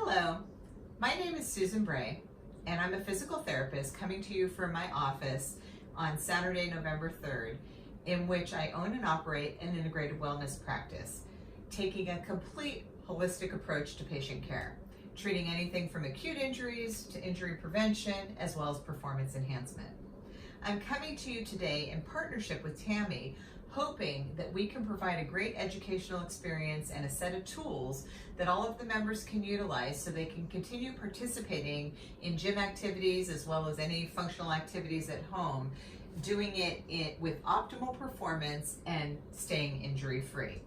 Hello, my name is Susan Bray, and I'm a physical therapist coming to you from my office on Saturday, November 3rd, in which I own and operate an integrated wellness practice, taking a complete holistic approach to patient care, treating anything from acute injuries to injury prevention, as well as performance enhancement. I'm coming to you today in partnership with Tammy, hoping that we can provide a great educational experience and a set of tools that all of the members can utilize so they can continue participating in gym activities as well as any functional activities at home, doing it with optimal performance and staying injury-free.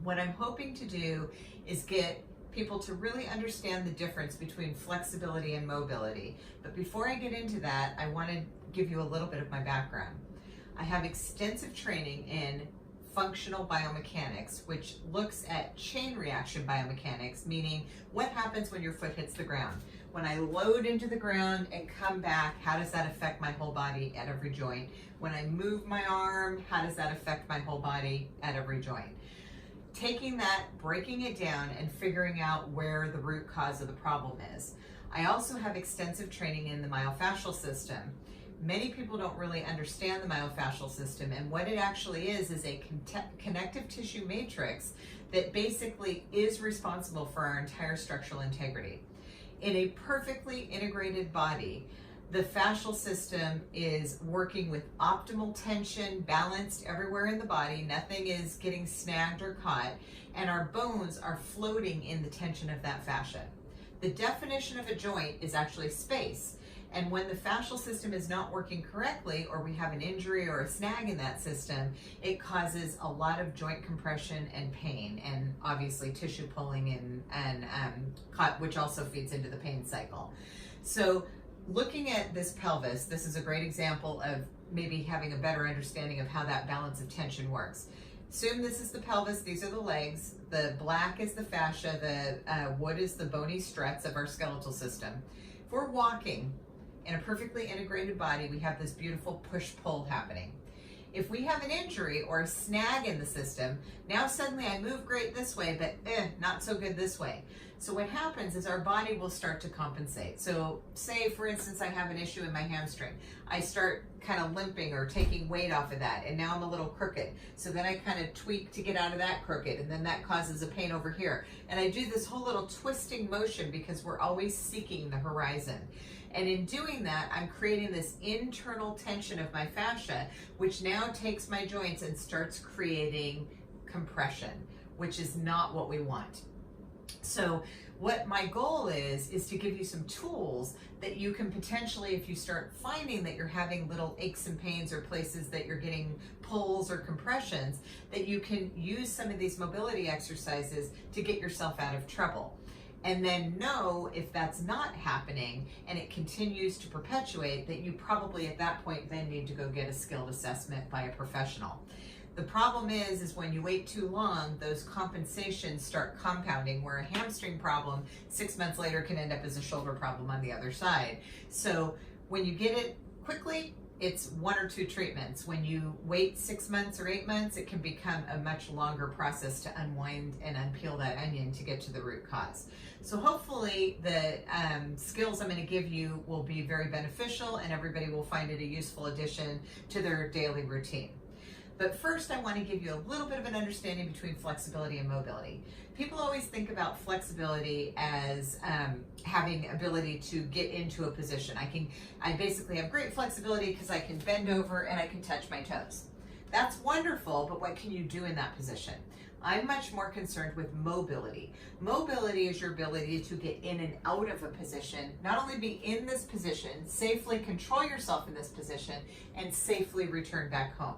What I'm hoping to do is get people to really understand the difference between flexibility and mobility. But before I get into that, I want to give you a little bit of my background. I have extensive training in functional biomechanics, which looks at chain reaction biomechanics, meaning what happens when your foot hits the ground. When I load into the ground and come back, how does that affect my whole body at every joint? When I move my arm, how does that affect my whole body at every joint? Taking that, breaking it down, and figuring out where the root cause of the problem is. I also have extensive training in the myofascial system. Many people don't really understand the myofascial system, and what it actually is a connective tissue matrix that basically is responsible for our entire structural integrity. In a perfectly integrated body, the fascial system is working with optimal tension, balanced everywhere in the body, nothing is getting snagged or caught, and our bones are floating in the tension of that fascia. The definition of a joint is actually space. And when the fascial system is not working correctly, or we have an injury or a snag in that system, it causes a lot of joint compression and pain, and obviously tissue pulling and which also feeds into the pain cycle. So looking at this pelvis, this is a great example of maybe having a better understanding of how that balance of tension works. Assume this is the pelvis, these are the legs, the black is the fascia, the wood is the bony struts of our skeletal system. If we're walking in a perfectly integrated body, we have this beautiful push-pull happening. If we have an injury or a snag in the system, now suddenly I move great this way, but not so good this way. So what happens is our body will start to compensate. So say, for instance, I have an issue in my hamstring. I start kind of limping or taking weight off of that, and now I'm a little crooked. So then I kind of tweak to get out of that crooked, and then that causes a pain over here. And I do this whole little twisting motion because we're always seeking the horizon. And in doing that, I'm creating this internal tension of my fascia, which now takes my joints and starts creating compression, which is not what we want. So what my goal is to give you some tools that you can potentially, if you start finding that you're having little aches and pains or places that you're getting pulls or compressions, that you can use some of these mobility exercises to get yourself out of trouble. And then know if that's not happening and it continues to perpetuate, that you probably at that point then need to go get a skilled assessment by a professional. The problem is when you wait too long, those compensations start compounding, where a hamstring problem 6 months later can end up as a shoulder problem on the other side. So when you get it quickly, it's 1 or 2 treatments. When you wait 6 months or 8 months, it can become a much longer process to unwind and unpeel that onion to get to the root cause. So hopefully the skills I'm going to give you will be very beneficial, and everybody will find it a useful addition to their daily routine. But first, I want to give you a little bit of an understanding between flexibility and mobility. People always think about flexibility as having ability to get into a position. I basically have great flexibility because I can bend over and I can touch my toes. That's wonderful, but what can you do in that position? I'm much more concerned with mobility. Mobility is your ability to get in and out of a position, not only be in this position, safely control yourself in this position, and safely return back home.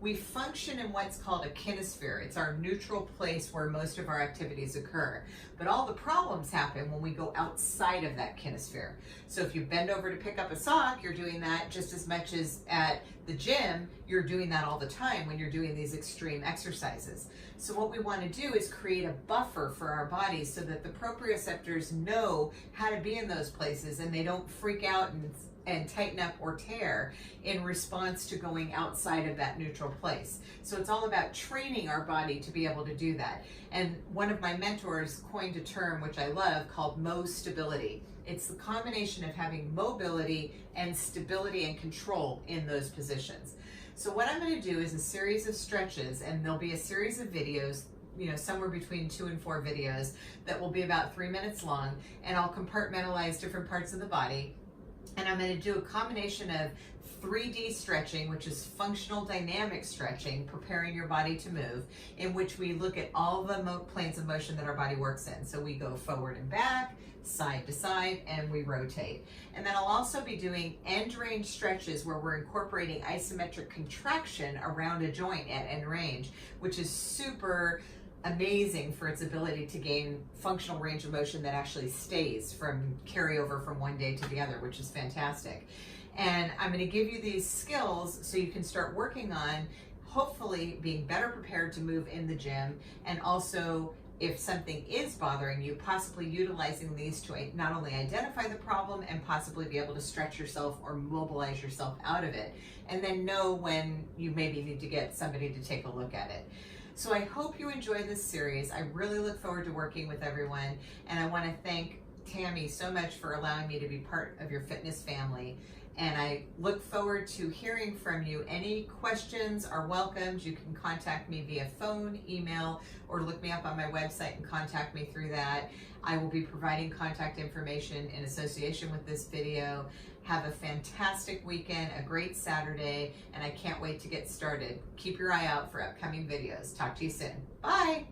We function in what's called a kinesphere. It's our neutral place where most of our activities occur. But all the problems happen when we go outside of that kinesphere. So if you bend over to pick up a sock, you're doing that just as much as at the gym, you're doing that all the time when you're doing these extreme exercises. So what we want to do is create a buffer for our bodies so that the proprioceptors know how to be in those places and they don't freak out and tighten up or tear in response to going outside of that neutral place. So it's all about training our body to be able to do that. And one of my mentors coined a term which I love called Mo stability. It's the combination of having mobility and stability and control in those positions. So what I'm going to do is a series of stretches, and there'll be a series of videos, somewhere between 2 and 4 videos that will be about 3 minutes long, and I'll compartmentalize different parts of the body. And I'm going to do a combination of 3D stretching, which is functional dynamic stretching, preparing your body to move, in which we look at all the planes of motion that our body works in. So we go forward and back, side to side, and we rotate. And then I'll also be doing end range stretches where we're incorporating isometric contraction around a joint at end range, which is super amazing for its ability to gain functional range of motion that actually stays from carryover from one day to the other, which is fantastic. And I'm going to give you these skills so you can start working on hopefully being better prepared to move in the gym, and also if something is bothering you, possibly utilizing these to not only identify the problem and possibly be able to stretch yourself or mobilize yourself out of it, and then know when you maybe need to get somebody to take a look at it. So I hope you enjoy this series. I really look forward to working with everyone, and I want to thank Tammy so much for allowing me to be part of your fitness family. And I look forward to hearing from you. Any questions are welcomed. You can contact me via phone, email, or look me up on my website and contact me through that. I will be providing contact information in association with this video. Have a fantastic weekend, a great Saturday, and I can't wait to get started. Keep your eye out for upcoming videos. Talk to you soon. Bye.